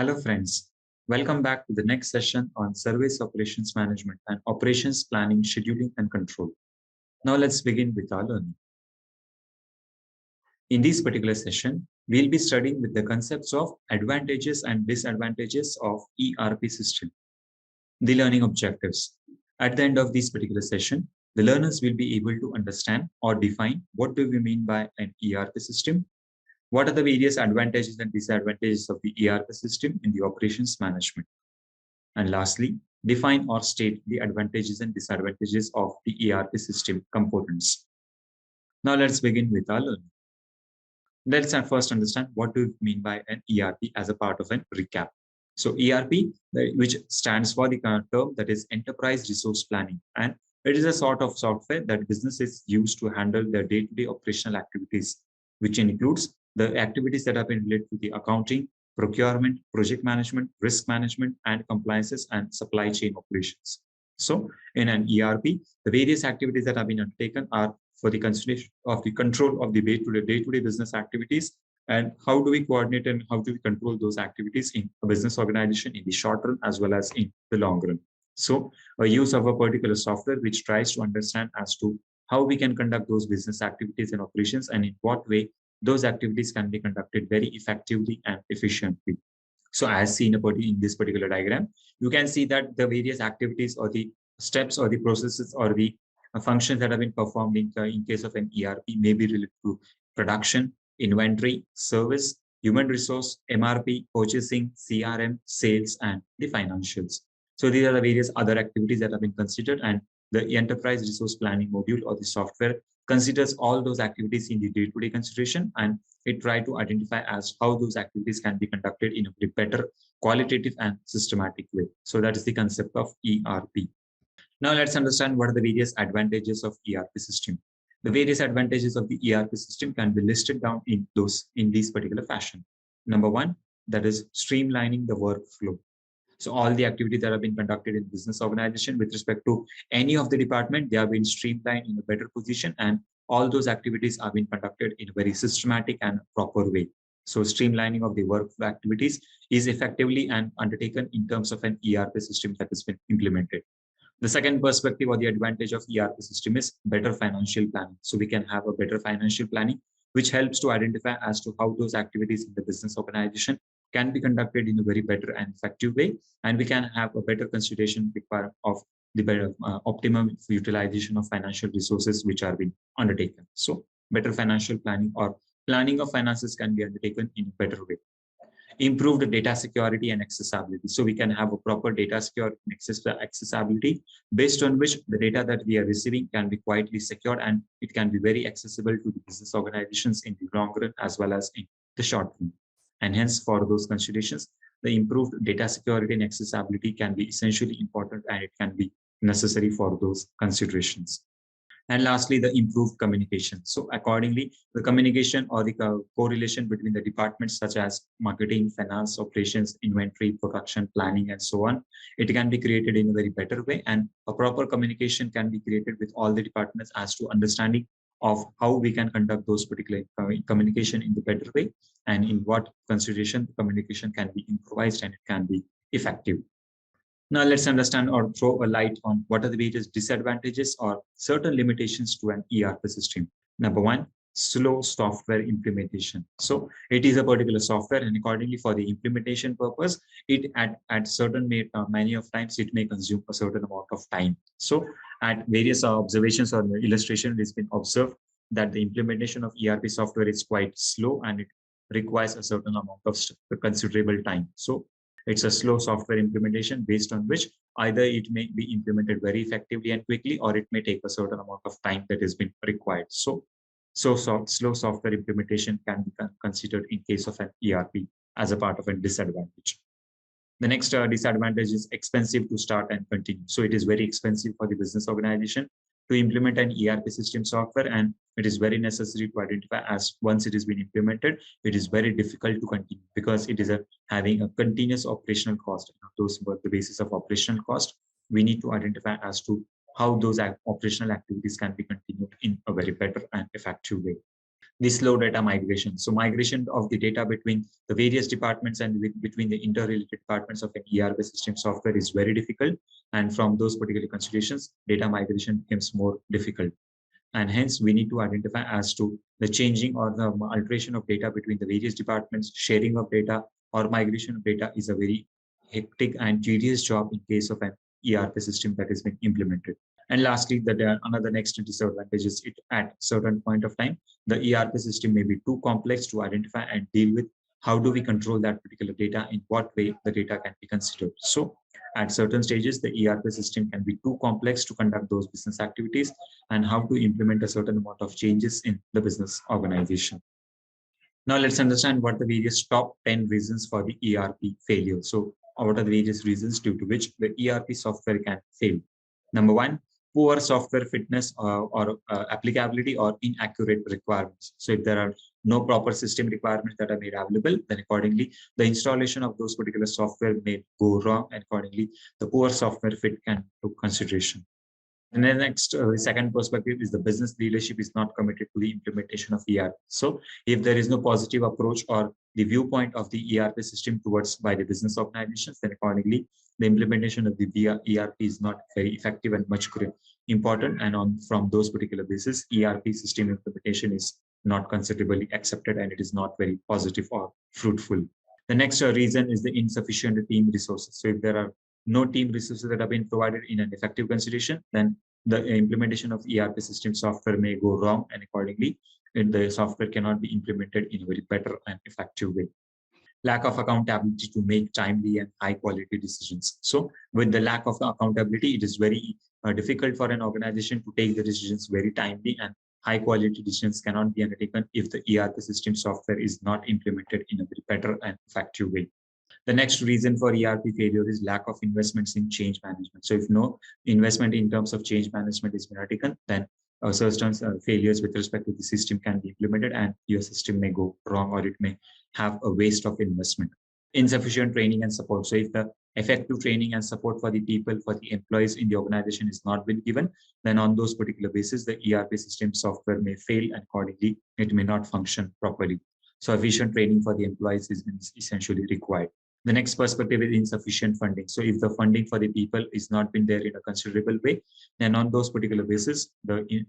Hello friends, welcome back to the next session on Service Operations Management and Operations Planning, Scheduling and Control. Now let's begin with our learning. In this particular session, we'll be studying with the concepts of advantages and disadvantages of ERP system. The learning objectives. At the end of this particular session, the learners will be able to understand or define what do we mean by an ERP system. What are the various advantages and disadvantages of the ERP system in the operations management? And lastly, define or state the advantages and disadvantages of the ERP system components. Now let's begin with our learning. Let's first understand what do we mean by an ERP as a part of a recap. So ERP, which stands for the term that is Enterprise Resource Planning, and it is a sort of software that businesses use to handle their day-to-day operational activities, which includes the activities that have been related to the accounting, procurement, project management, risk management, and compliances and supply chain operations. So in an ERP, the various activities that have been undertaken are for the consideration of the control of the day-to-day business activities, and how do we coordinate and how do we control those activities in a business organization in the short run as well as in the long run. So a use of a particular software which tries to understand as to how we can conduct those business activities and operations and in what way those activities can be conducted very effectively and efficiently. So as seen in this particular diagram, you can see that the various activities or the steps or the processes or the functions that have been performed in case of an ERP may be related to production, inventory, service, human resource, MRP, purchasing, CRM, sales, and the financials. So these are the various other activities that have been considered, and the enterprise resource planning module or the software considers all those activities in the day-to-day consideration, and it tries to identify as how those activities can be conducted in a better qualitative and systematic way. So that is the concept of ERP. Now let's understand what are the various advantages of ERP system. The various advantages of the ERP system can be listed down in this particular fashion. Number one, that is streamlining the workflow. So all the activities that have been conducted in business organization with respect to any of the department, they have been streamlined in a better position, and all those activities are being conducted in a very systematic and proper way. So streamlining of the workflow activities is effectively and undertaken in terms of an ERP system that has been implemented. The second perspective or the advantage of ERP system is better financial planning. So we can have a better financial planning, which helps to identify as to how those activities in the business organization can be conducted in a very better and effective way. And we can have a better consideration of the better optimum utilization of financial resources which are being undertaken. So better financial planning or planning of finances can be undertaken in a better way. Improved data security and accessibility. So we can have a proper data security and accessibility based on which the data that we are receiving can be quietly secured and it can be very accessible to the business organizations in the long run as well as in the short run. And hence, for those considerations, the improved data security and accessibility can be essentially important and it can be necessary for those considerations. And lastly, the improved communication. So accordingly, the communication or the correlation between the departments such as marketing, finance, operations, inventory, production, planning, and so on, it can be created in a very better way. And a proper communication can be created with all the departments as to understanding of how we can conduct those particular communication in the better way and in what consideration the communication can be improvised and it can be effective. Now let's understand or throw a light on what are the various disadvantages or certain limitations to an ERP system. Number one, slow software implementation. So it is a particular software and accordingly for the implementation purpose, it at certain many of times it may consume a certain amount of time. So at various observations or illustration, it has been observed that the implementation of ERP software is quite slow and it requires a certain amount of considerable time. So it's a slow software implementation based on which either it may be implemented very effectively and quickly, or it may take a certain amount of time that has been required. So slow software implementation can be considered in case of an ERP as a part of a disadvantage. The next disadvantage is expensive to start and continue. So it is very expensive for the business organization to implement an ERP system software, and it is very necessary to identify as once it has been implemented, it is very difficult to continue because it is having a continuous operational cost. Those were the basis of operational cost. We need to identify as to how those operational activities can be continued in a very better and effective way. the slow data migration. So migration of the data between the various departments and between the interrelated departments of an ERP system software is very difficult. And from those particular considerations, data migration becomes more difficult. And hence we need to identify as to the changing or the alteration of data between the various departments, sharing of data or migration of data is a very hectic and tedious job in case of an ERP system that has been implemented. And lastly, that another next disadvantage is it at certain point of time, the ERP system may be too complex to identify and deal with. How do we control that particular data? In what way the data can be considered? So at certain stages, the ERP system can be too complex to conduct those business activities, and how to implement a certain amount of changes in the business organization. Now let's understand what the various top 10 reasons for the ERP failure. So what are the various reasons due to which the ERP software can fail? Number one, poor software fitness or applicability or inaccurate requirements. So if there are no proper system requirements that are made available, then accordingly, the installation of those particular software may go wrong, and accordingly, the poor software fit can take consideration. And then next, second perspective is the business leadership is not committed to the implementation of ERP. So if there is no positive approach or the viewpoint of the ERP system towards by the business organizations, then accordingly, the implementation of the ERP is not very effective and much important. And on from those particular basis, ERP system implementation is not considerably accepted and it is not very positive or fruitful. The next reason is the insufficient team resources. So if there are no team resources that have been provided in an effective consideration, then the implementation of ERP system software may go wrong, and accordingly, the software cannot be implemented in a very better and effective way. Lack of accountability to make timely and high quality decisions. So with the lack of accountability, it is very difficult for an organization to take the decisions very timely, and high quality decisions cannot be undertaken if the ERP system software is not implemented in a very better and effective way. The next reason for ERP failure is lack of investments in change management. So if no investment in terms of change management is undertaken, then certain failures with respect to the system can be implemented and your system may go wrong, or it may have a waste of investment. Insufficient training and support. So if the effective training and support for the people, for the employees in the organization is not been given, then on those particular basis, the ERP system software may fail and accordingly it may not function properly. So efficient training for the employees is essentially required. The next perspective is insufficient funding. So if the funding for the people is not been there in a considerable way, then on those particular basis,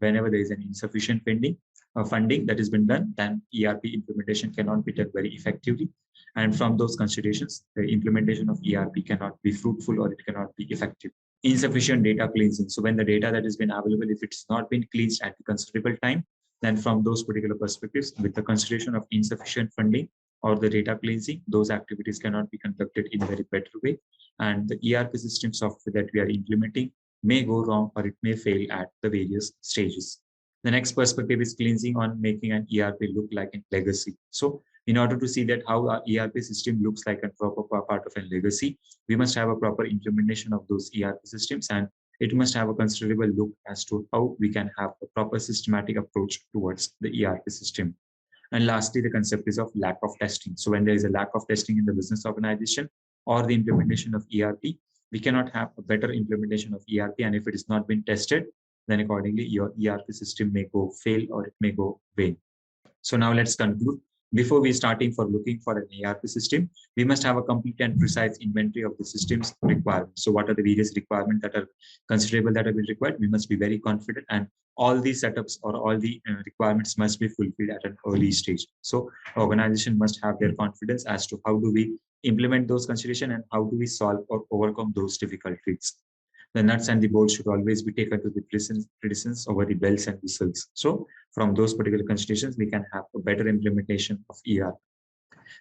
whenever there is an insufficient funding that has been done, then ERP implementation cannot be done very effectively. And from those considerations, the implementation of ERP cannot be fruitful or it cannot be effective. Insufficient data cleansing. So when the data that has been available, if it's not been cleansed at a considerable time, then from those particular perspectives, with the consideration of insufficient funding, or the data cleansing, those activities cannot be conducted in a very better way. And the ERP system software that we are implementing may go wrong or it may fail at the various stages. The next perspective is cleansing on making an ERP look like a legacy. So in order to see that how our ERP system looks like a proper part of a legacy, we must have a proper implementation of those ERP systems, and it must have a considerable look as to how we can have a proper systematic approach towards the ERP system. And lastly, the concept is of lack of testing. So when there is a lack of testing in the business organization or the implementation of ERP, we cannot have a better implementation of ERP. And if it is not been tested, then accordingly, your ERP system may go fail or it may go vain. So now let's conclude. Before we starting for looking for an ERP system, we must have a complete and precise inventory of the system's requirements. So what are the various requirements that are considerable that have been required? We must be very confident, and all these setups or all the requirements must be fulfilled at an early stage. So organization must have their confidence as to how do we implement those considerations and how do we solve or overcome those difficulties. The nuts and the bolts should always be taken to the precedence over the bells and whistles. So from those particular considerations, we can have a better implementation of ERP.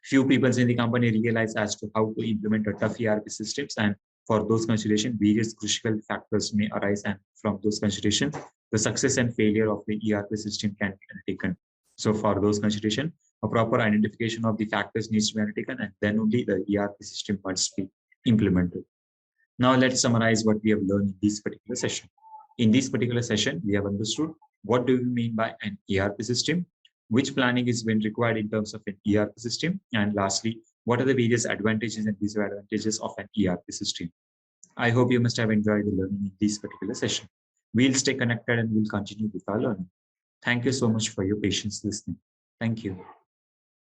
Few people in the company realize as to how to implement a tough ERP systems, and for those considerations, various crucial factors may arise, and from those considerations, the success and failure of the ERP system can be undertaken. So for those considerations, a proper identification of the factors needs to be undertaken, and then only the ERP system must be implemented. Now let's summarize what we have learned in this particular session. In this particular session, we have understood what do we mean by an ERP system, which planning is when required in terms of an ERP system, and lastly, what are the various advantages and disadvantages of an ERP system. I hope you must have enjoyed the learning in this particular session. We'll stay connected and we'll continue with our learning. Thank you so much for your patience listening. Thank you.